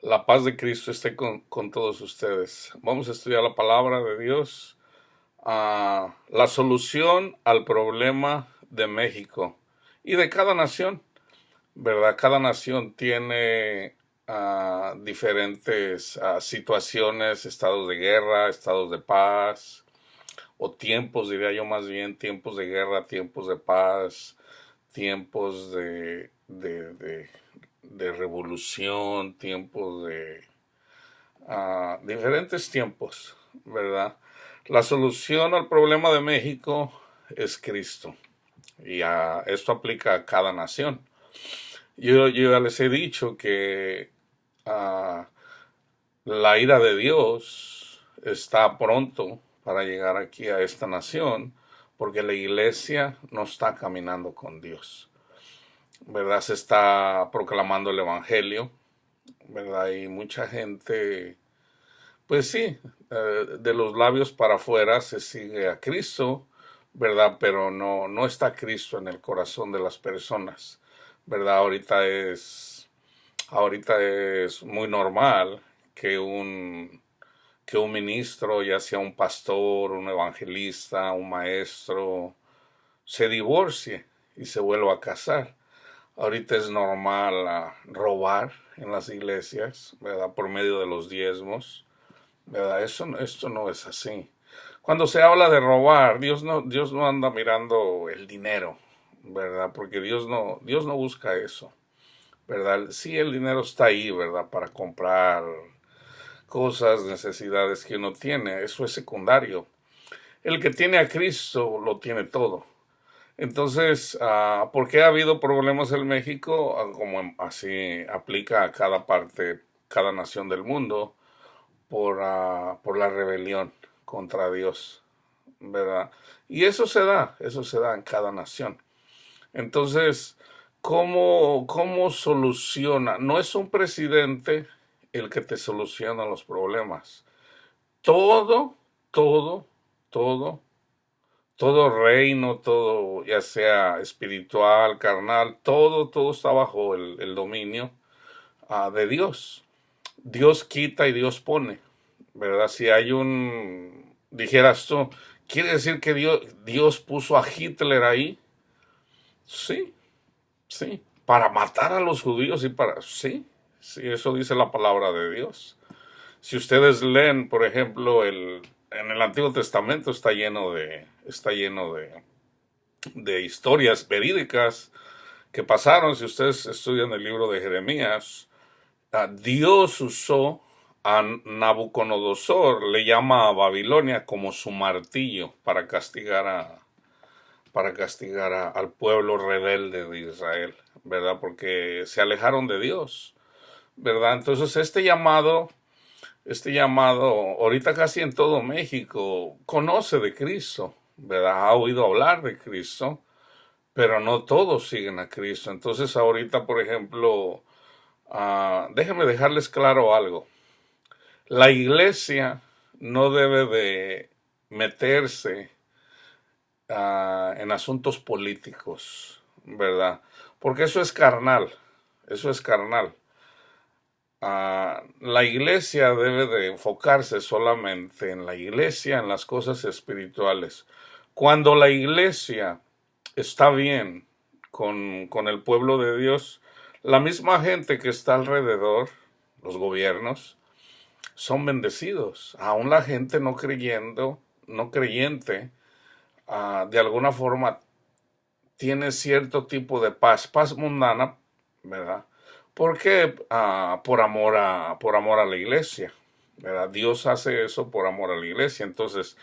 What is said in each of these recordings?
La paz de Cristo esté con todos ustedes. Vamos a estudiar la palabra de Dios. La solución al problema de México y de cada nación, ¿verdad? Cada nación tiene diferentes situaciones, estados de guerra, estados de paz, o tiempos, diría yo más bien, tiempos de guerra, tiempos de paz, tiempos de revolución, tiempos de diferentes tiempos, ¿verdad? La solución al problema de México es Cristo. Y esto aplica a cada nación. Yo ya les he dicho que uh, la ira de Dios está pronto para llegar aquí a esta nación porque la iglesia no está caminando con Dios, ¿verdad? Se está proclamando el evangelio, ¿verdad? Y mucha gente, pues sí, de los labios para afuera se sigue a Cristo, ¿verdad? Pero no está Cristo en el corazón de las personas, ¿verdad? Ahorita es muy normal que que un ministro, ya sea un pastor, un evangelista, un maestro, se divorcie y se vuelva a casar. Ahorita es normal robar en las iglesias, ¿verdad? Por medio de los diezmos, ¿verdad? Esto no es así. Cuando se habla de robar, Dios no anda mirando el dinero, ¿verdad? Porque Dios no busca eso, ¿verdad? Sí, el dinero está ahí, ¿verdad? Para comprar cosas, necesidades que uno tiene, eso es secundario. El que tiene a Cristo lo tiene todo. Entonces, ¿por qué ha habido problemas en México? Como así aplica a cada parte, cada nación del mundo, por la rebelión contra Dios, ¿verdad? Y eso se da en cada nación. Entonces, ¿cómo soluciona? No es un presidente el que te soluciona los problemas. Todo, todo, todo todo reino, todo, ya sea espiritual, carnal, todo está bajo el dominio de Dios. Dios quita y Dios pone, ¿verdad? Si hay dijeras tú, ¿quiere decir que Dios puso a Hitler ahí? Sí, sí, para matar a los judíos sí, sí, eso dice la palabra de Dios. Si ustedes leen, por ejemplo, en el Antiguo Testamento está lleno de historias verídicas que pasaron. Si ustedes estudian el libro de Jeremías, Dios usó a Nabucodonosor, le llama a Babilonia como su martillo para castigar al pueblo rebelde de Israel, ¿verdad? Porque se alejaron de Dios, ¿verdad? Entonces este llamado, ahorita casi en todo México, conoce de Cristo, ¿verdad? Ha oído hablar de Cristo, pero no todos siguen a Cristo. Entonces ahorita, por ejemplo, déjenme dejarles claro algo. La iglesia no debe de meterse en asuntos políticos, ¿verdad? Porque eso es carnal, eso es carnal. La iglesia debe de enfocarse solamente en la iglesia, en las cosas espirituales. Cuando la iglesia está bien con el pueblo de Dios, la misma gente que está alrededor, los gobiernos, son bendecidos. Aún la gente no creyente, de alguna forma tiene cierto tipo de paz mundana, ¿verdad? Porque por amor a la iglesia, ¿verdad? Dios hace eso por amor a la iglesia. Entonces,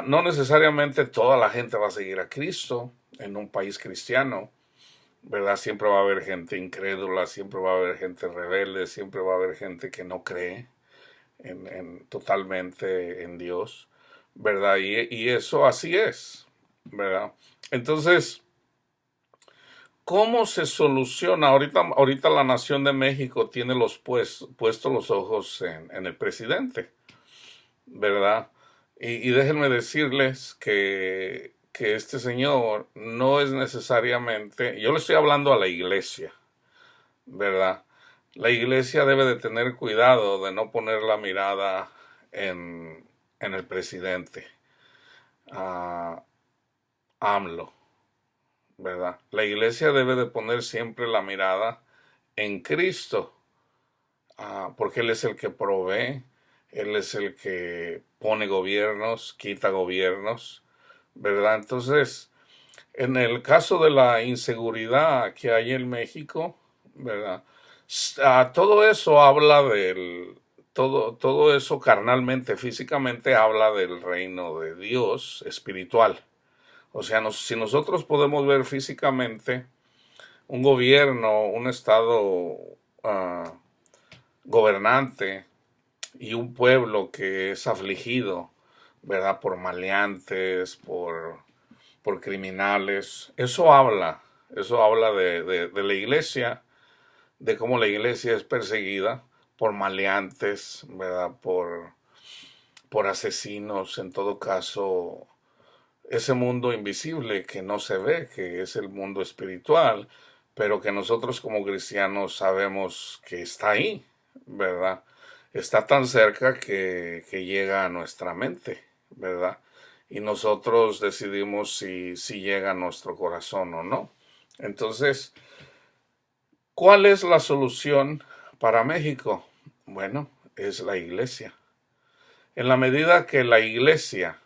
no necesariamente toda la gente va a seguir a Cristo en un país cristiano, ¿verdad? Siempre va a haber gente incrédula, siempre va a haber gente rebelde, siempre va a haber gente que no cree totalmente en Dios, ¿verdad? Y eso así es, ¿verdad? Entonces, ¿cómo se soluciona? Ahorita la Nación de México tiene puestos los ojos en el presidente, ¿verdad? Y déjenme decirles que este señor no es necesariamente, yo le estoy hablando a la iglesia, ¿verdad? La iglesia debe de tener cuidado de no poner la mirada en el presidente, a AMLO, ¿verdad? La iglesia debe de poner siempre la mirada en Cristo, porque Él es el que provee, Él es el que pone gobiernos, quita gobiernos, ¿verdad? Entonces, en el caso de la inseguridad que hay en México, ¿verdad? Todo eso habla todo eso carnalmente, físicamente habla del reino de Dios espiritual. O sea, si nosotros podemos ver físicamente un gobierno, un estado uh, gobernante y un pueblo que es afligido, ¿verdad? Por maleantes, por criminales. Eso habla de la iglesia, de cómo la iglesia es perseguida por maleantes, ¿verdad? Por asesinos, en todo caso, ese mundo invisible que no se ve, que es el mundo espiritual, pero que nosotros como cristianos sabemos que está ahí, ¿verdad? Está tan cerca que llega a nuestra mente, ¿verdad? Y nosotros decidimos si llega a nuestro corazón o no. Entonces, ¿cuál es la solución para México? Bueno, es la iglesia. En la medida que la iglesia,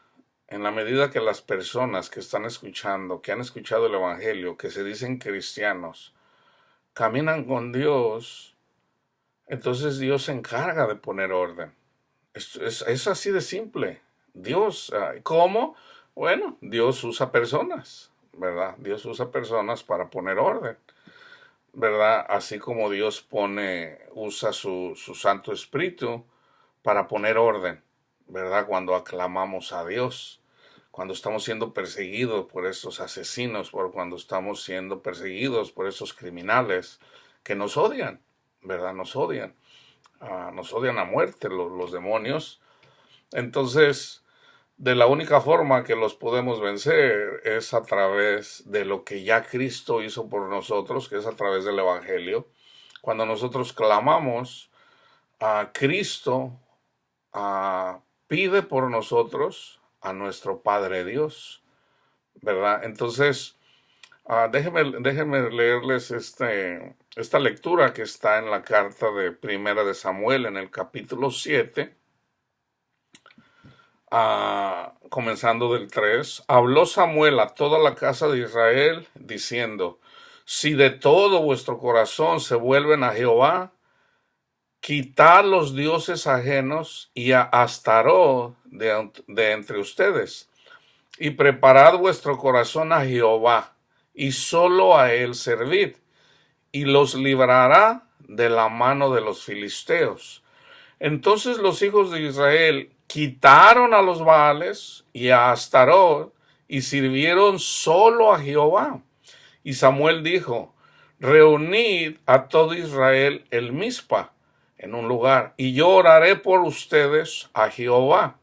en la medida que las personas que están escuchando, que han escuchado el Evangelio, que se dicen cristianos, caminan con Dios, entonces Dios se encarga de poner orden. Es así de simple. Dios, ¿cómo? Bueno, Dios usa personas, ¿verdad? Dios usa personas para poner orden, ¿verdad? Así como Dios usa su Santo Espíritu para poner orden, ¿verdad? Cuando aclamamos a Dios, cuando estamos siendo perseguidos por estos asesinos, cuando estamos siendo perseguidos por esos criminales que nos odian, ¿verdad? Nos odian a muerte los demonios. Entonces, de la única forma que los podemos vencer es a través de lo que ya Cristo hizo por nosotros, que es a través del Evangelio. Cuando nosotros clamamos a Cristo, pide por nosotros a nuestro Padre Dios, ¿verdad? Entonces, déjenme leerles esta lectura que está en la carta de Primera de Samuel, en el capítulo 7, comenzando del 3. Habló Samuel a toda la casa de Israel, diciendo: si de todo vuestro corazón se vuelven a Jehová, quitad los dioses ajenos y a Astarot de entre ustedes, y preparad vuestro corazón a Jehová, y solo a él servid, y los librará de la mano de los filisteos. Entonces los hijos de Israel quitaron a los Baales y a Astarot, y sirvieron solo a Jehová. Y Samuel dijo: reunid a todo Israel el Mizpa en un lugar, y yo oraré por ustedes a Jehová.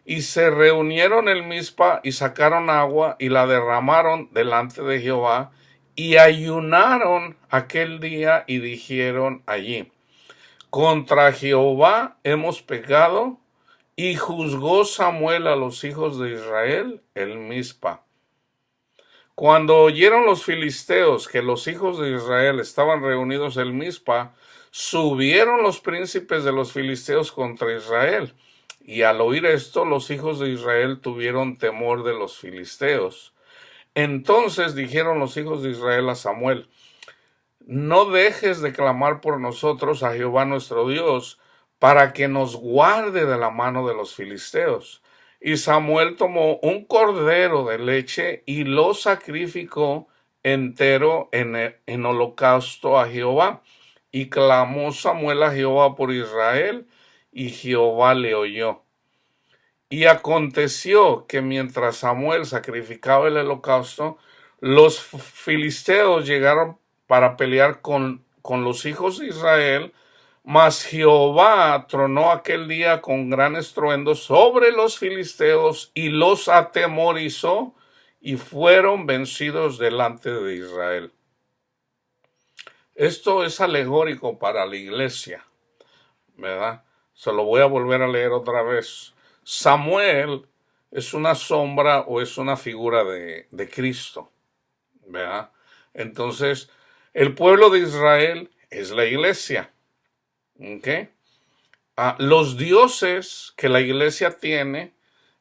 Y se reunieron el Mizpa y sacaron agua y la derramaron delante de Jehová, y ayunaron aquel día y dijeron allí: contra Jehová hemos pecado. Y juzgó Samuel a los hijos de Israel el Mizpa. Cuando oyeron los filisteos que los hijos de Israel estaban reunidos en Mizpa, subieron los príncipes de los filisteos contra Israel. Y al oír esto, los hijos de Israel tuvieron temor de los filisteos. Entonces dijeron los hijos de Israel a Samuel: no dejes de clamar por nosotros a Jehová nuestro Dios, para que nos guarde de la mano de los filisteos. Y Samuel tomó un cordero de leche y lo sacrificó entero en holocausto a Jehová. Y clamó Samuel a Jehová por Israel, y Jehová le oyó. Y aconteció que mientras Samuel sacrificaba el holocausto, los filisteos llegaron para pelear con los hijos de Israel, mas Jehová tronó aquel día con gran estruendo sobre los filisteos y los atemorizó, y fueron vencidos delante de Israel. Esto es alegórico para la iglesia, ¿verdad? Se lo voy a volver a leer otra vez. Samuel es una sombra o es una figura de Cristo, ¿verdad? Entonces, el pueblo de Israel es la iglesia, ¿ok? Los dioses que la iglesia tiene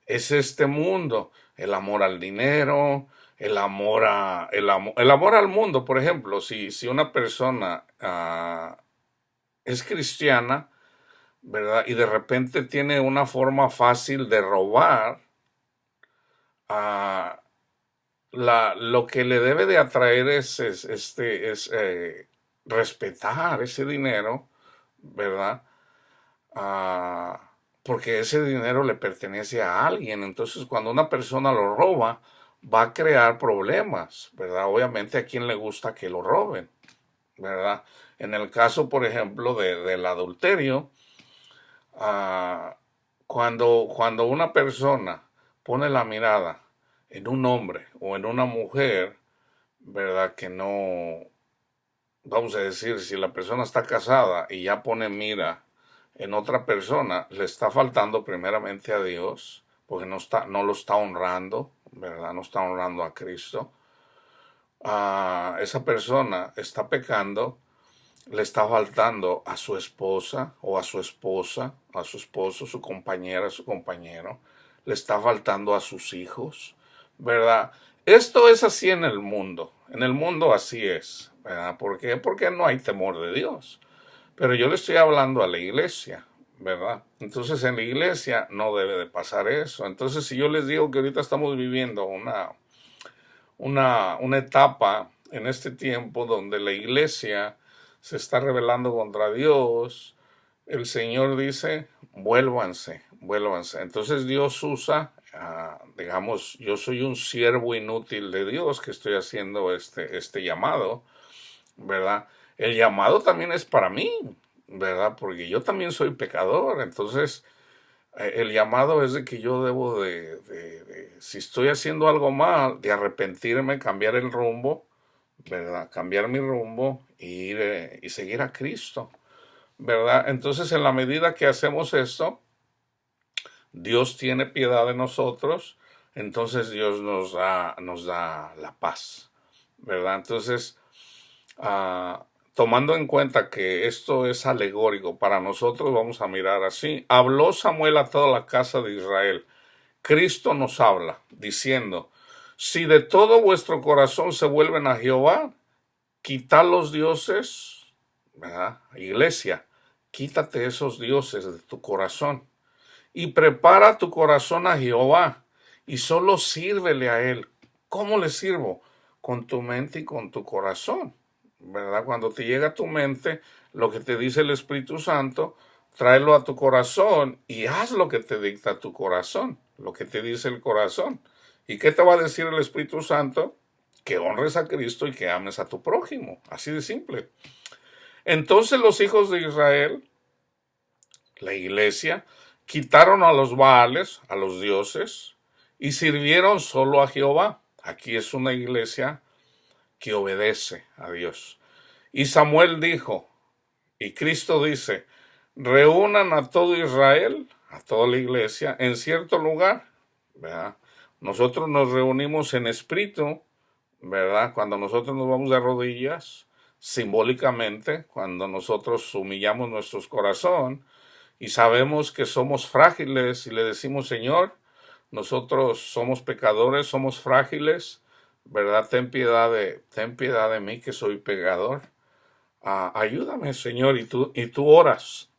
es este mundo, el amor al dinero, el amor al mundo. Por ejemplo, si una persona es cristiana, ¿verdad? Y de repente tiene una forma fácil de robar, ah, lo que le debe de atraer es respetar ese dinero, ¿verdad? Porque ese dinero le pertenece a alguien. Entonces, cuando una persona lo roba, va a crear problemas, ¿verdad? Obviamente a quien le gusta que lo roben, ¿verdad? En el caso, por ejemplo, del adulterio, ah, cuando una persona pone la mirada en un hombre o en una mujer, ¿verdad? Que no, vamos a decir, si la persona está casada y ya pone mira en otra persona, le está faltando primeramente a Dios, porque no lo está honrando, ¿verdad? No está honrando a Cristo. Esa persona está pecando, le está faltando a su esposa o a su esposa, a su esposo, su compañera, su compañero, le está faltando a sus hijos, ¿verdad? Esto es así en el mundo así es, ¿verdad? ¿Por qué? Porque no hay temor de Dios. Pero yo le estoy hablando a la iglesia, ¿verdad? Entonces en la iglesia no debe de pasar eso. Entonces si yo les digo que ahorita estamos viviendo una etapa en este tiempo donde la iglesia se está rebelando contra Dios, el Señor dice, vuélvanse, vuélvanse. Entonces Dios usa, digamos, yo soy un siervo inútil de Dios que estoy haciendo este llamado, ¿verdad? El llamado también es para mí, ¿verdad? Porque yo también soy pecador, entonces el llamado es de que yo debo si estoy haciendo algo mal, de arrepentirme, cambiar el rumbo, ¿verdad? Cambiar mi rumbo y seguir a Cristo, ¿verdad? Entonces, en la medida que hacemos esto, Dios tiene piedad de nosotros, entonces Dios nos da la paz, ¿verdad? Entonces, tomando en cuenta que esto es alegórico para nosotros, vamos a mirar así. Habló Samuel a toda la casa de Israel. Cristo nos habla diciendo, si de todo vuestro corazón se vuelven a Jehová, quitad los dioses, ¿verdad? Iglesia, quítate esos dioses de tu corazón y prepara tu corazón a Jehová y solo sírvele a Él. ¿Cómo le sirvo? Con tu mente y con tu corazón, ¿verdad? Cuando te llega a tu mente lo que te dice el Espíritu Santo, tráelo a tu corazón y haz lo que te dicta tu corazón, lo que te dice el corazón. ¿Y qué te va a decir el Espíritu Santo? Que honres a Cristo y que ames a tu prójimo. Así de simple. Entonces los hijos de Israel, la iglesia, quitaron a los Baales, a los dioses, y sirvieron solo a Jehová. Aquí es una iglesia que obedece a Dios. Y Samuel dijo, y Cristo dice, reúnan a todo Israel, a toda la iglesia, en cierto lugar, ¿verdad? Nosotros nos reunimos en espíritu, ¿verdad? Cuando nosotros nos vamos de rodillas, simbólicamente, cuando nosotros humillamos nuestro corazón y sabemos que somos frágiles y le decimos, Señor, nosotros somos pecadores, somos frágiles, ¿verdad? Ten piedad de mí que soy pecador. Ayúdame, Señor, y tú oras.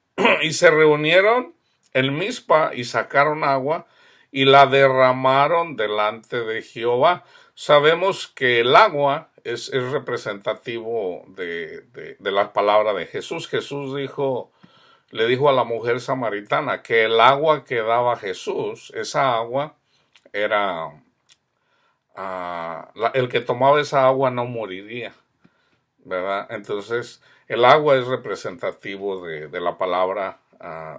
Y se reunieron en Mizpa y sacaron agua y la derramaron delante de Jehová. Sabemos que el agua es representativo de la palabra de Jesús. Jesús le dijo a la mujer samaritana que el agua que daba Jesús, esa agua era, el que tomaba esa agua no moriría, ¿verdad? Entonces, el agua es representativo de la palabra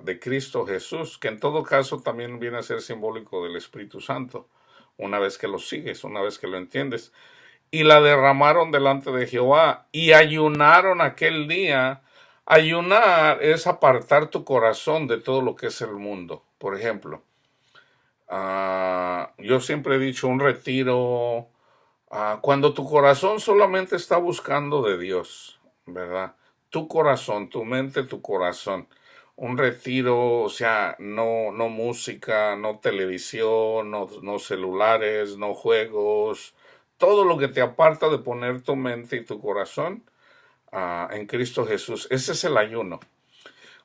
de Cristo Jesús, que en todo caso también viene a ser simbólico del Espíritu Santo, una vez que lo sigues, una vez que lo entiendes. y la derramaron delante de Jehová y ayunaron aquel día. Ayunar es apartar tu corazón de todo lo que es el mundo. Por ejemplo, yo siempre he dicho un retiro, cuando tu corazón solamente está buscando de Dios, ¿verdad? Tu corazón, tu mente, tu corazón. Un retiro, o sea, no música, no televisión, no celulares, no juegos, todo lo que te aparta de poner tu mente y tu corazón en Cristo Jesús. Ese es el ayuno.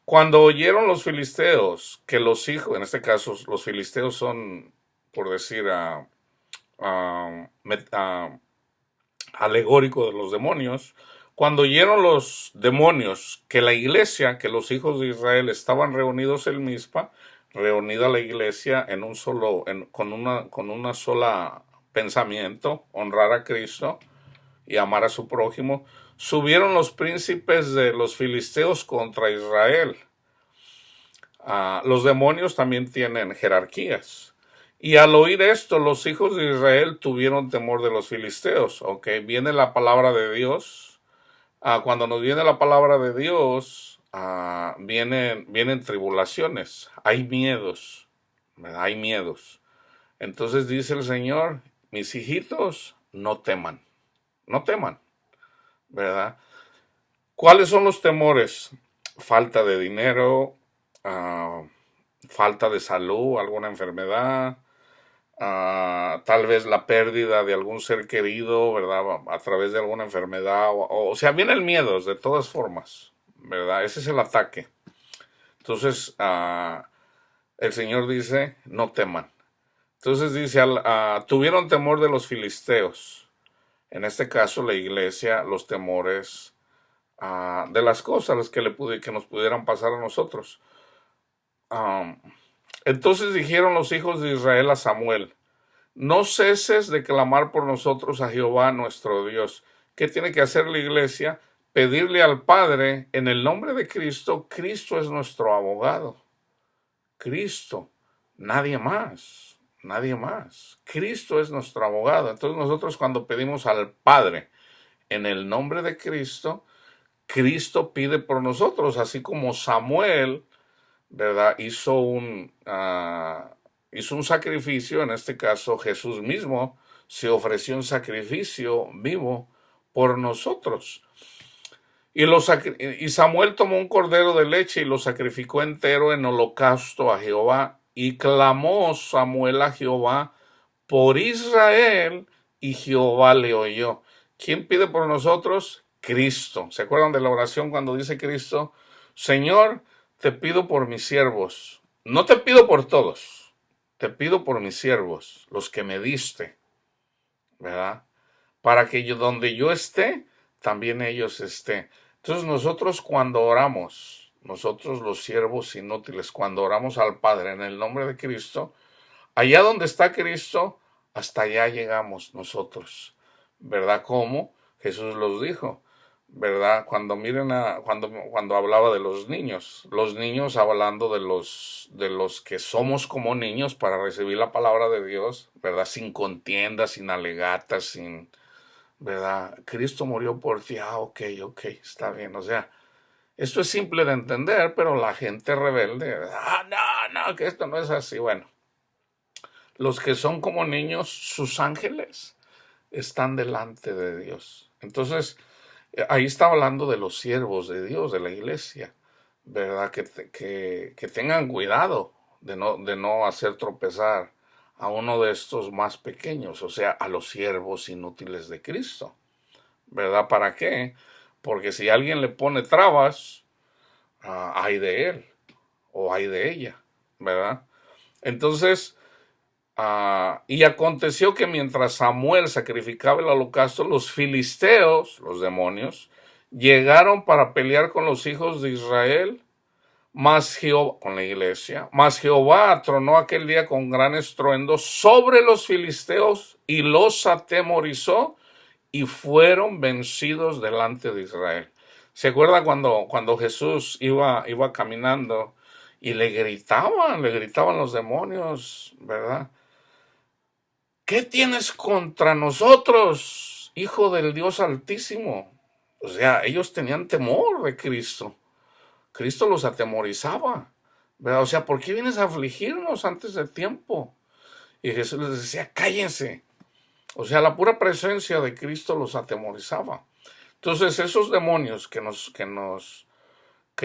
Cuando oyeron los filisteos que los hijos, en este caso los filisteos son, por decir, alegórico de los demonios, cuando oyeron los demonios que la iglesia, que los hijos de Israel estaban reunidos en Mizpa, reunida la iglesia en un solo, con una sola pensamiento, honrar a Cristo y amar a su prójimo, subieron los príncipes de los filisteos contra Israel. Los demonios también tienen jerarquías. Y al oír esto, los hijos de Israel tuvieron temor de los filisteos. Ok, viene la palabra de Dios. Cuando nos viene la palabra de Dios, vienen tribulaciones. Hay miedos. ¿Verdad? Hay miedos. Entonces dice el Señor, mis hijitos, no teman. No teman. ¿Verdad? ¿Cuáles son los temores? Falta de dinero, falta de salud, alguna enfermedad, tal vez la pérdida de algún ser querido, ¿verdad? A través de alguna enfermedad, o sea, viene el miedo de todas formas, ¿verdad? Ese es el ataque. Entonces, el Señor dice, no teman. Entonces dice, tuvieron temor de los filisteos. En este caso, la iglesia, los temores de las cosas que nos pudieran pasar a nosotros. Entonces dijeron los hijos de Israel a Samuel, no ceses de clamar por nosotros a Jehová nuestro Dios. ¿Qué tiene que hacer la iglesia? Pedirle al Padre en el nombre de Cristo. Cristo es nuestro abogado. Cristo, nadie más, nadie más. Cristo es nuestro abogado. Entonces nosotros cuando pedimos al Padre en el nombre de Cristo, Cristo pide por nosotros, así como Samuel, ¿verdad? Hizo un sacrificio, en este caso Jesús mismo se ofreció un sacrificio vivo por nosotros. Y Samuel tomó un cordero de leche y lo sacrificó entero en holocausto a Jehová. Y clamó Samuel a Jehová por Israel y Jehová le oyó. ¿Quién pide por nosotros? Cristo. ¿Se acuerdan de la oración cuando dice Cristo? Señor, te pido por mis siervos. No te pido por todos. Te pido por mis siervos, los que me diste, ¿verdad? Para que donde yo esté, también ellos estén. Entonces nosotros cuando oramos, nosotros los siervos inútiles, cuando oramos al Padre en el nombre de Cristo, allá donde está Cristo, hasta allá llegamos nosotros, ¿verdad? Como Jesús los dijo, ¿verdad? Cuando miren cuando hablaba de los niños hablando de los que somos como niños para recibir la palabra de Dios, ¿verdad? Sin contiendas, sin alegatas, sin, ¿verdad? Cristo murió por ti, ok, está bien, o sea, esto es simple de entender, pero la gente rebelde, no, que esto no es así, bueno. Los que son como niños, sus ángeles están delante de Dios. Entonces, ahí está hablando de los siervos de Dios, de la iglesia, ¿verdad? Que tengan cuidado de no hacer tropezar a uno de estos más pequeños, o sea, a los siervos inútiles de Cristo, ¿verdad? ¿Para qué? Porque si alguien le pone trabas, hay de él o hay de ella, ¿verdad? Entonces, y aconteció que mientras Samuel sacrificaba el holocausto, los filisteos, los demonios, llegaron para pelear con los hijos de Israel, con la iglesia, mas Jehová atronó aquel día con gran estruendo sobre los filisteos y los atemorizó y fueron vencidos delante de Israel. ¿Se acuerda cuando Jesús iba caminando y le gritaban los demonios, ¿verdad? ¿Qué tienes contra nosotros, hijo del Dios Altísimo. O sea, ellos tenían temor de Cristo. Cristo los atemorizaba, ¿verdad? O sea, ¿por qué vienes a afligirnos antes de tiempo? Y Jesús les decía, cállense. O sea, la pura presencia de Cristo los atemorizaba. Entonces, esos demonios que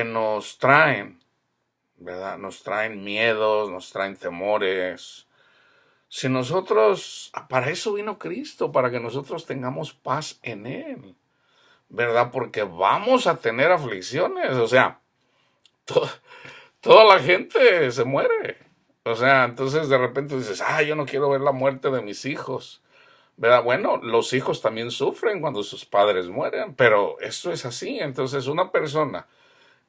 nos traen, ¿verdad? Nos traen miedos, nos traen temores. Si nosotros, para eso vino Cristo, para que nosotros tengamos paz en Él, ¿verdad? Porque vamos a tener aflicciones, o sea, to- toda la gente se muere. O sea, entonces de repente dices, yo no quiero ver la muerte de mis hijos, ¿verdad? Bueno, los hijos también sufren cuando sus padres mueren, pero esto es así. Entonces, una persona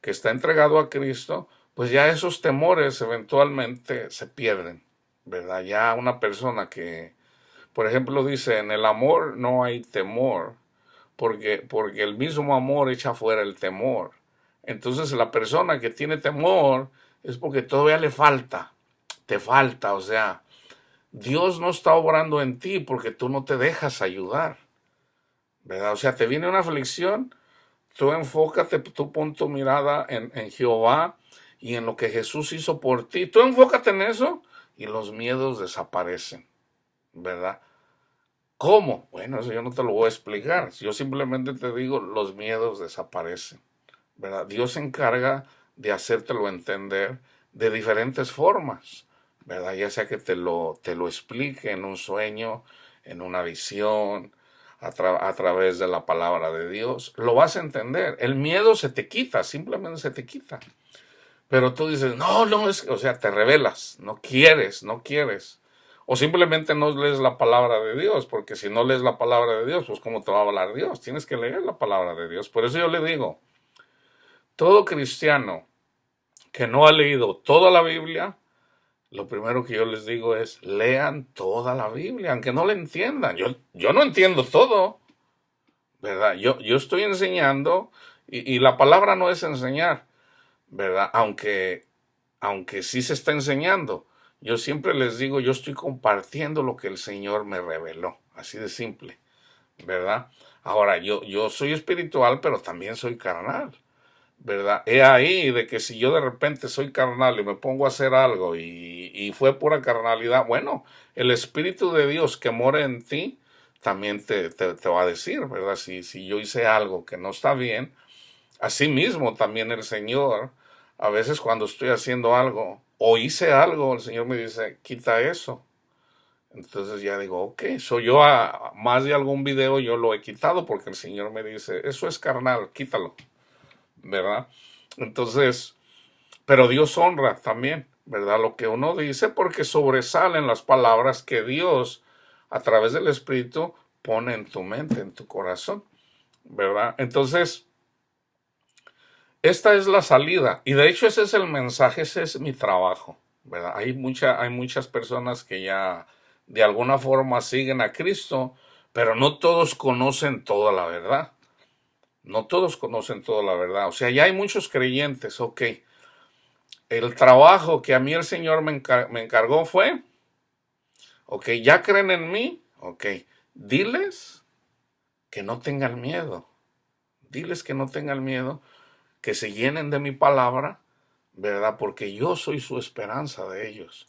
que está entregado a Cristo, pues ya esos temores eventualmente se pierden, ¿verdad? Ya una persona que, por ejemplo, dice, en el amor no hay temor, porque el mismo amor echa fuera el temor. Entonces la persona que tiene temor es porque todavía le falta, te falta, o sea, Dios no está obrando en ti porque tú no te dejas ayudar, ¿verdad? O sea, te viene una aflicción, tú enfócate, tú pon tu mirada en Jehová y en lo que Jesús hizo por ti. Tú enfócate en eso y los miedos desaparecen, ¿verdad? ¿Cómo? Bueno, eso yo no te lo voy a explicar. Yo simplemente te digo, los miedos desaparecen, ¿verdad? Dios se encarga de hacértelo entender de diferentes formas, ¿verdad? Ya sea que te lo explique en un sueño, en una visión, a través de la palabra de Dios, lo vas a entender. El miedo se te quita, simplemente se te quita. Pero tú dices, no, no, o sea, te rebelas, no quieres, no quieres. O simplemente no lees la palabra de Dios, porque si no lees la palabra de Dios, pues ¿cómo te va a hablar Dios? Tienes que leer la palabra de Dios. Por eso yo le digo, todo cristiano que no ha leído toda la Biblia, lo primero que yo les digo es, lean toda la Biblia, aunque no la entiendan. Yo no entiendo todo, ¿verdad? Yo estoy enseñando y la palabra no es enseñar, ¿verdad? Aunque sí se está enseñando. Yo siempre les digo, yo estoy compartiendo lo que el Señor me reveló, así de simple, ¿verdad? Ahora, yo soy espiritual, pero también soy carnal, ¿verdad? He ahí de que si yo de repente soy carnal y me pongo a hacer algo y fue pura carnalidad, bueno, el Espíritu de Dios que mora en ti también te va a decir, ¿verdad? Si yo hice algo que no está bien, así mismo también el Señor, a veces cuando estoy haciendo algo o hice algo, el Señor me dice, quita eso. Entonces ya digo, ok, soy yo a más de algún video yo lo he quitado porque el Señor me dice, eso es carnal, quítalo, ¿verdad? Entonces, pero Dios honra también, ¿verdad? Lo que uno dice porque sobresalen las palabras que Dios a través del Espíritu pone en tu mente, en tu corazón, ¿verdad? Entonces, esta es la salida y de hecho ese es el mensaje, ese es mi trabajo, ¿verdad? Hay muchas personas que ya de alguna forma siguen a Cristo, pero no todos conocen toda la verdad. No todos conocen toda la verdad. O sea, ya hay muchos creyentes, ok. El trabajo que a mí el Señor me encargó fue, ok, ya creen en mí, ok, diles que no tengan miedo. Diles que no tengan miedo, que se llenen de mi palabra, ¿verdad? Porque yo soy su esperanza de ellos.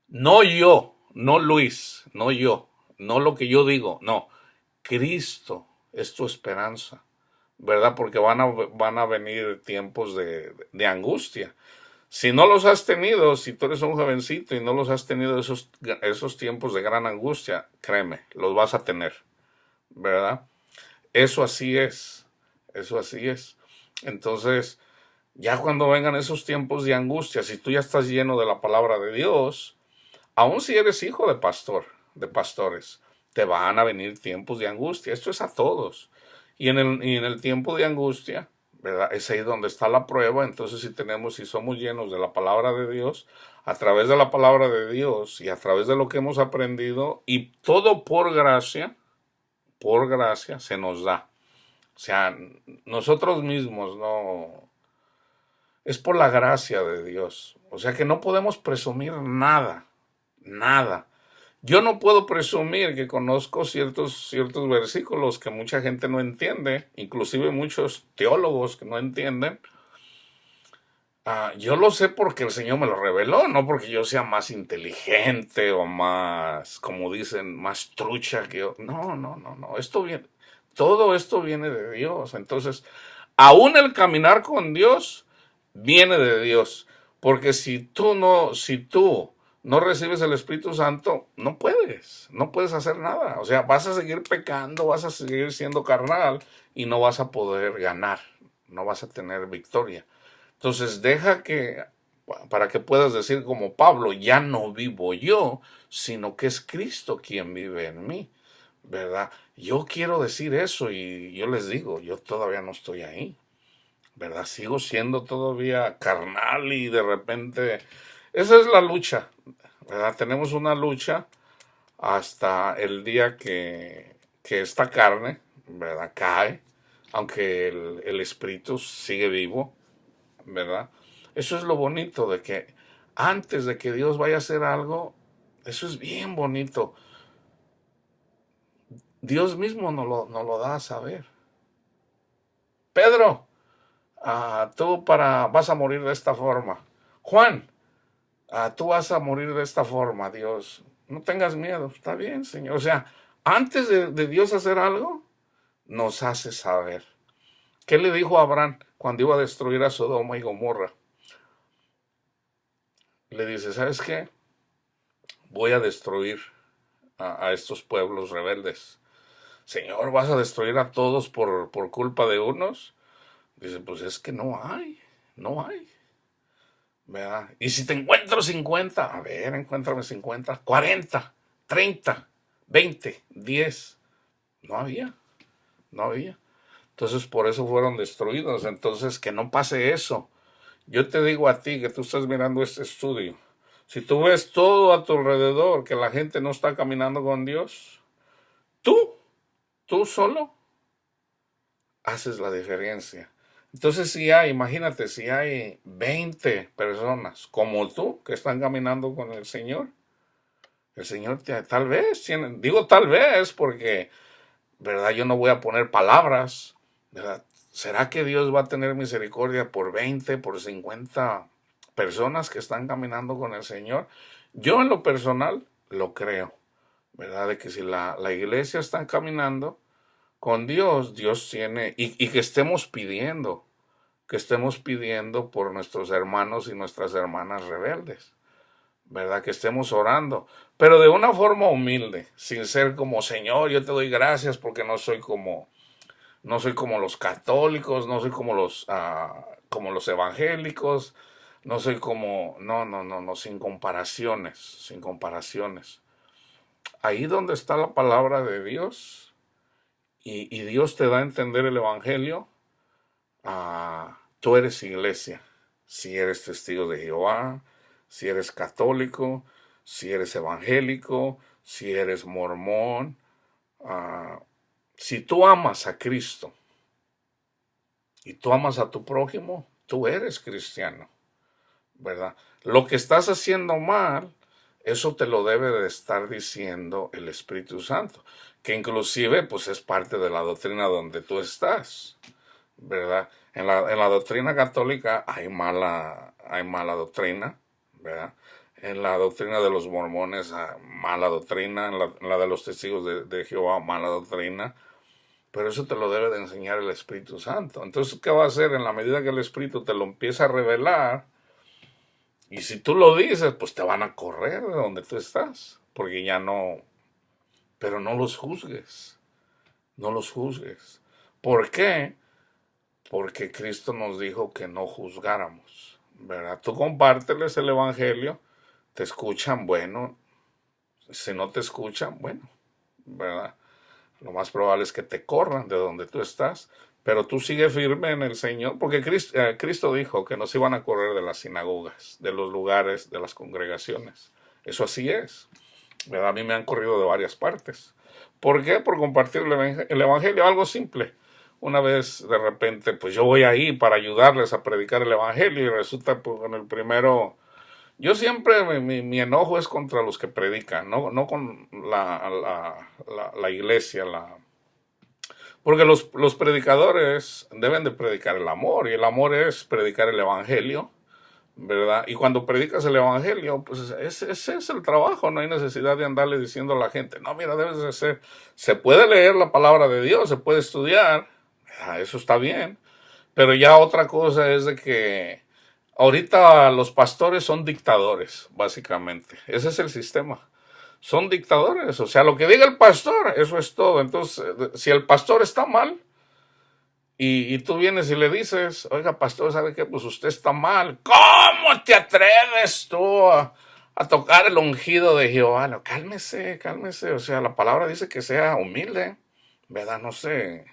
No yo, no Luis, no yo, no lo que yo digo, no. Cristo es tu esperanza, ¿verdad? Porque van a venir tiempos de angustia. Si no los has tenido, si tú eres un jovencito y no los has tenido esos tiempos de gran angustia, créeme, los vas a tener, ¿verdad? Eso así es, eso así es. Entonces, ya cuando vengan esos tiempos de angustia, si tú ya estás lleno de la palabra de Dios, aun si eres hijo de pastor, de pastores, te van a venir tiempos de angustia. Esto es a todos. Y en el tiempo de angustia, ¿verdad? Es ahí donde está la prueba. Entonces, si somos llenos de la palabra de Dios, a través de la palabra de Dios y a través de lo que hemos aprendido, y todo por gracia se nos da. O sea, nosotros mismos no, es por la gracia de Dios. O sea que no podemos presumir nada, nada. Yo no puedo presumir que conozco ciertos versículos que mucha gente no entiende, inclusive muchos teólogos que no entienden. Yo lo sé porque el Señor me lo reveló, no porque yo sea más inteligente o más, como dicen, más trucha que yo. No, no, no, no. Todo esto viene de Dios. Entonces, aún el caminar con Dios viene de Dios. Porque si tú no recibes el Espíritu Santo, no puedes hacer nada. O sea, vas a seguir pecando, vas a seguir siendo carnal y no vas a poder ganar, no vas a tener victoria. Entonces, para que puedas decir como Pablo, ya no vivo yo, sino que es Cristo quien vive en mí, ¿verdad? Yo quiero decir eso y yo les digo, yo todavía no estoy ahí, ¿verdad? Sigo siendo todavía carnal y de repente, esa es la lucha, ¿verdad? Tenemos una lucha hasta el día que esta carne, ¿verdad? Cae, aunque el espíritu sigue vivo, ¿verdad? Eso es lo bonito de que antes de que Dios vaya a hacer algo, eso es bien bonito. Dios mismo nos lo da a saber. Pedro, vas a morir de esta forma. Juan, tú vas a morir de esta forma, Dios. No tengas miedo, está bien, Señor. O sea, antes de Dios hacer algo, nos hace saber. ¿Qué le dijo a Abraham cuando iba a destruir a Sodoma y Gomorra? Le dice, ¿sabes qué? Voy a destruir a estos pueblos rebeldes. Señor, ¿vas a destruir a todos por culpa de unos? Dice, pues es que no hay, ¿verdad? Y si te encuentro 50, a ver, encuéntrame 50, 40, 30, 20, 10. No había, no había. Entonces por eso fueron destruidos. Entonces que no pase eso. Yo te digo a ti que tú estás mirando este estudio. Si tú ves todo a tu alrededor, que la gente no está caminando con Dios, tú, tú solo haces la diferencia. Entonces, imagínate, si hay 20 personas como tú que están caminando con el Señor tal vez, digo tal vez porque, ¿verdad? Yo no voy a poner palabras, ¿verdad? ¿Será que Dios va a tener misericordia por 20, por 50 personas que están caminando con el Señor? Yo en lo personal lo creo, ¿verdad? De que si la iglesia está caminando con Dios, Dios tiene, y que estemos pidiendo por nuestros hermanos y nuestras hermanas rebeldes, ¿verdad? Que estemos orando, pero de una forma humilde, sin ser como, Señor, yo te doy gracias porque no soy como los católicos, no soy como los evangélicos, no soy como, no, no, no, no, sin comparaciones, sin comparaciones. Ahí donde está la palabra de Dios, y Dios te da a entender el Evangelio, tú eres iglesia. Si eres testigo de Jehová, si eres católico, si eres evangélico, si eres mormón, si tú amas a Cristo y tú amas a tu prójimo, tú eres cristiano, ¿verdad? Lo que estás haciendo mal, eso te lo debe de estar diciendo el Espíritu Santo, que inclusive pues es parte de la doctrina donde tú estás, ¿verdad? En la doctrina católica hay mala doctrina, ¿verdad? En la doctrina de los mormones, mala doctrina. En la de los testigos de Jehová, mala doctrina. Pero eso te lo debe de enseñar el Espíritu Santo. Entonces, ¿qué va a hacer? En la medida que el Espíritu te lo empieza a revelar, y si tú lo dices, pues te van a correr de donde tú estás, porque ya no, pero no los juzgues, no los juzgues. ¿Por qué? Porque Cristo nos dijo que no juzgáramos, ¿verdad? Tú compárteles el Evangelio, te escuchan, bueno, si no te escuchan, bueno, ¿verdad? Lo más probable es que te corran de donde tú estás, pero tú sigue firme en el Señor, porque Cristo dijo que nos iban a correr de las sinagogas, de los lugares, de las congregaciones. Eso así es, ¿verdad? A mí me han corrido de varias partes. ¿Por qué? Por compartir el Evangelio, algo simple. Una vez de repente, pues yo voy ahí para ayudarles a predicar el Evangelio y resulta pues en el primero Yo siempre, mi enojo es contra los que predican, no con la iglesia, porque los predicadores deben de predicar el amor, y el amor es predicar el evangelio, ¿verdad? Y cuando predicas el evangelio, pues ese es el trabajo, no hay necesidad de andarle diciendo a la gente, no, mira, debes de ser, se puede leer la palabra de Dios, se puede estudiar, eso está bien, pero ya otra cosa es de que ahorita los pastores son dictadores, básicamente, ese es el sistema. Son dictadores, o sea, lo que diga el pastor, eso es todo. Entonces, si el pastor está mal, y tú vienes y le dices, oiga, pastor, ¿sabe qué? Pues usted está mal. ¿Cómo te atreves tú a tocar el ungido de Jehová? No, cálmese, cálmese. O sea, la palabra dice que sea humilde, ¿verdad? No sé.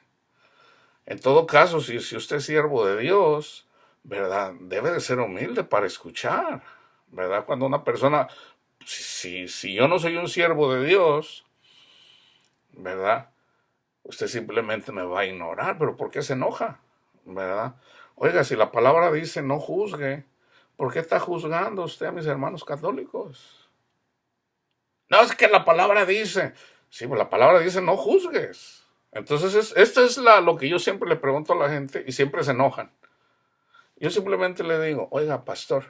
En todo caso, si usted es siervo de Dios, ¿verdad? Debe de ser humilde para escuchar, ¿verdad? Cuando una persona, si yo no soy un siervo de Dios, ¿verdad? Usted simplemente me va a ignorar, pero ¿por qué se enoja? ¿Verdad? Oiga, si la palabra dice no juzgue, ¿por qué está juzgando usted a mis hermanos católicos? No, es que la palabra dice, sí, pues la palabra dice no juzgues. Entonces, esto es lo que yo siempre le pregunto a la gente y siempre se enojan. Yo simplemente le digo, oiga, pastor,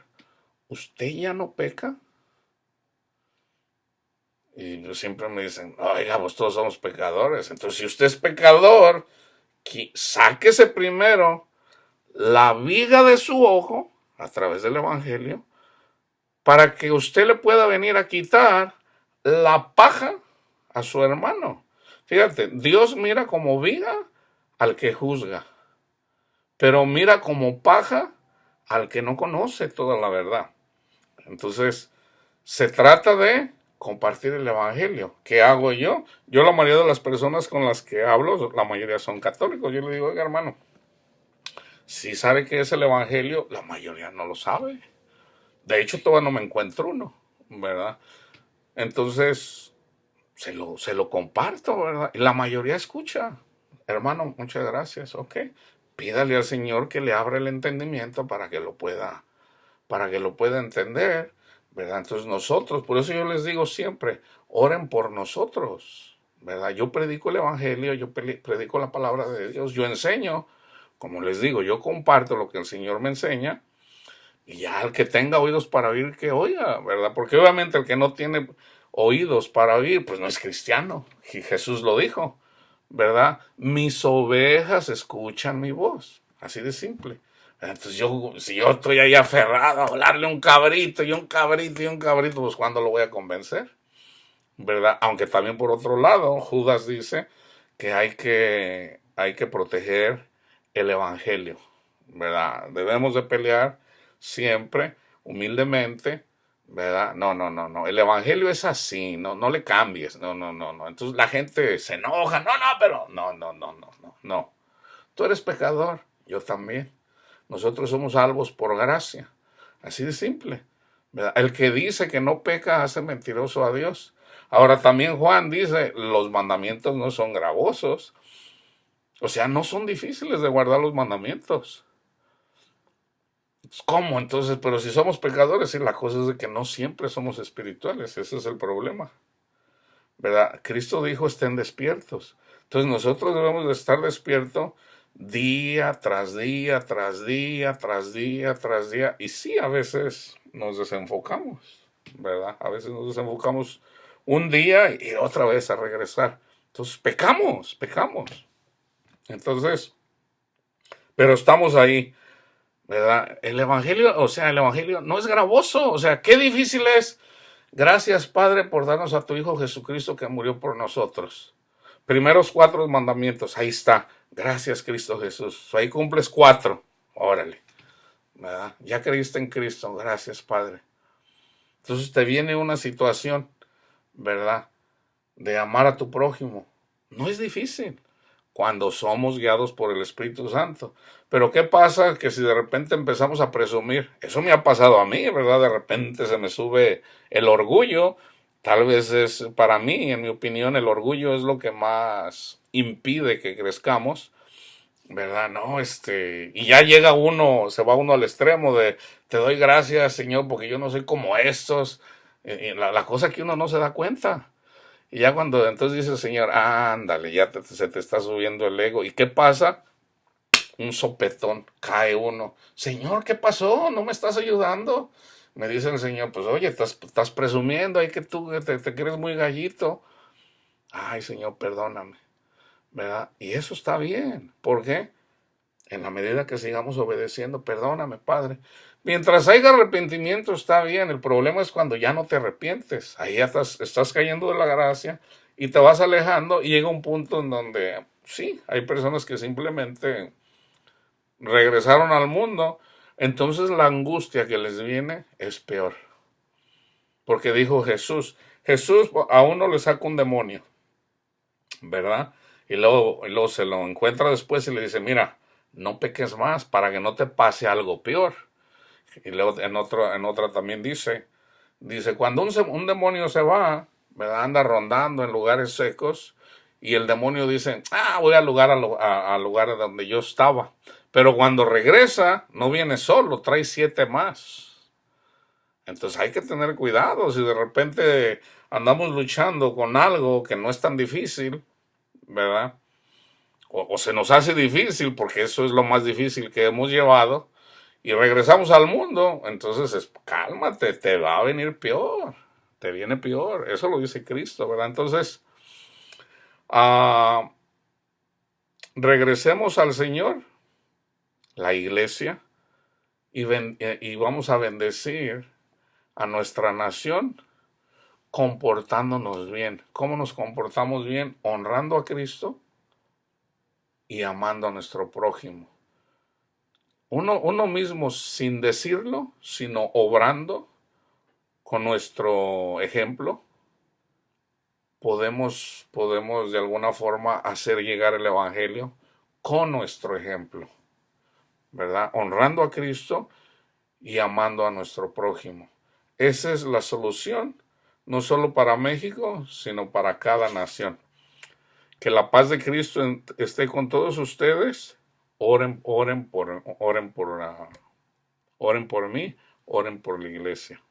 ¿usted ya no peca? Y siempre me dicen, oiga, pues todos somos pecadores. Entonces, si usted es pecador, sáquese primero la viga de su ojo a través del Evangelio para que usted le pueda venir a quitar la paja a su hermano. Fíjate, Dios mira como viga al que juzga, pero mira como paja al que no conoce toda la verdad. Entonces, se trata de compartir el evangelio. ¿Qué hago yo? Yo, la mayoría de las personas con las que hablo, la mayoría son católicos. Yo le digo, oiga, hermano, si sabe qué es el evangelio, la mayoría no lo sabe. De hecho, todavía no me encuentro uno, ¿verdad? Entonces, se lo comparto, ¿verdad? Y la mayoría escucha. Hermano, muchas gracias, ok. Pídale al Señor que le abra el entendimiento para que lo pueda entender, ¿verdad? Entonces nosotros, por eso yo les digo siempre, oren por nosotros, ¿verdad? Yo predico el Evangelio, yo predico la palabra de Dios, yo enseño, como les digo, yo comparto lo que el Señor me enseña, y ya el que tenga oídos para oír, que oiga, ¿verdad? Porque obviamente el que no tiene oídos para oír, pues no es cristiano, y Jesús lo dijo, ¿verdad? Mis ovejas escuchan mi voz, así de simple. Entonces si yo estoy ahí aferrado a hablarle un cabrito y un cabrito y un cabrito, pues ¿cuándo lo voy a convencer? ¿Verdad? Aunque también por otro lado, Judas dice que hay que proteger el evangelio, ¿verdad? Debemos de pelear siempre, humildemente, ¿verdad? No. El evangelio es así, no le cambies, no. Entonces la gente se enoja, pero no. Tú eres pecador, yo también. Nosotros somos salvos por gracia. Así de simple, ¿verdad? El que dice que no peca hace mentiroso a Dios. Ahora también Juan dice, los mandamientos no son gravosos. O sea, no son difíciles de guardar los mandamientos. ¿Cómo entonces? Pero si somos pecadores, y la cosa es de que no siempre somos espirituales. Ese es el problema, ¿verdad? Cristo dijo, estén despiertos. Entonces nosotros debemos de estar despiertos día tras día, tras día, tras día, tras día. Y sí, a veces nos desenfocamos, ¿verdad? A veces nos desenfocamos un día y otra vez a regresar. Entonces pecamos. Entonces, pero estamos ahí, ¿verdad? El evangelio, o sea, el evangelio no es gravoso, o sea, qué difícil es. Gracias, Padre, por darnos a tu Hijo Jesucristo que murió por nosotros. Primeros 4 mandamientos, ahí está. Gracias, Cristo Jesús. Ahí cumples 4. Órale, ¿verdad? Ya creíste en Cristo, gracias, Padre. Entonces te viene una situación, ¿verdad? De amar a tu prójimo. No es difícil cuando somos guiados por el Espíritu Santo. Pero ¿qué pasa? Que si de repente empezamos a presumir, eso me ha pasado a mí, ¿verdad? De repente se me sube el orgullo. Tal vez es, para mí, en mi opinión, el orgullo es lo que más impide que crezcamos. ¿verdad? No, y ya llega uno, se va uno al extremo de, te doy gracias, Señor, porque yo no soy como estos. La cosa que uno no se da cuenta. Y ya cuando entonces dice el Señor, ándale, se te está subiendo el ego. ¿Y qué pasa? Un sopetón, cae uno. Señor, ¿qué pasó? ¿No me estás ayudando? Me dice el Señor, pues oye, estás presumiendo ahí que tú te crees muy gallito. Ay, Señor, perdóname, ¿verdad? Y eso está bien. ¿Por qué? En la medida que sigamos obedeciendo, perdóname, Padre. Mientras haya arrepentimiento está bien, el problema es cuando ya no te arrepientes. Ahí ya estás cayendo de la gracia y te vas alejando y llega un punto en donde sí, hay personas que simplemente regresaron al mundo, entonces la angustia que les viene es peor. Porque dijo Jesús a uno le saca un demonio, ¿verdad? Y luego se lo encuentra después y le dice, mira, no peques más para que no te pase algo peor. Y luego en otra también dice, cuando un demonio se va, ¿verdad? Anda rondando en lugares secos y el demonio dice, voy al lugar donde yo estaba. Pero cuando regresa, no viene solo, trae 7 más. Entonces hay que tener cuidado. Si de repente andamos luchando con algo que no es tan difícil, ¿verdad? O se nos hace difícil, porque eso es lo más difícil que hemos llevado, y regresamos al mundo, entonces cálmate, te va a venir peor, te viene peor. Eso lo dice Cristo, ¿verdad? Entonces, ah, regresemos al Señor, la iglesia, y vamos a bendecir a nuestra nación comportándonos bien. ¿Cómo nos comportamos bien? Honrando a Cristo y amando a nuestro prójimo. Uno mismo sin decirlo, sino obrando con nuestro ejemplo, podemos de alguna forma hacer llegar el Evangelio con nuestro ejemplo, ¿verdad? Honrando a Cristo y amando a nuestro prójimo. Esa es la solución, no solo para México, sino para cada nación. Que la paz de Cristo esté con todos ustedes. Oren por mí, oren por la iglesia.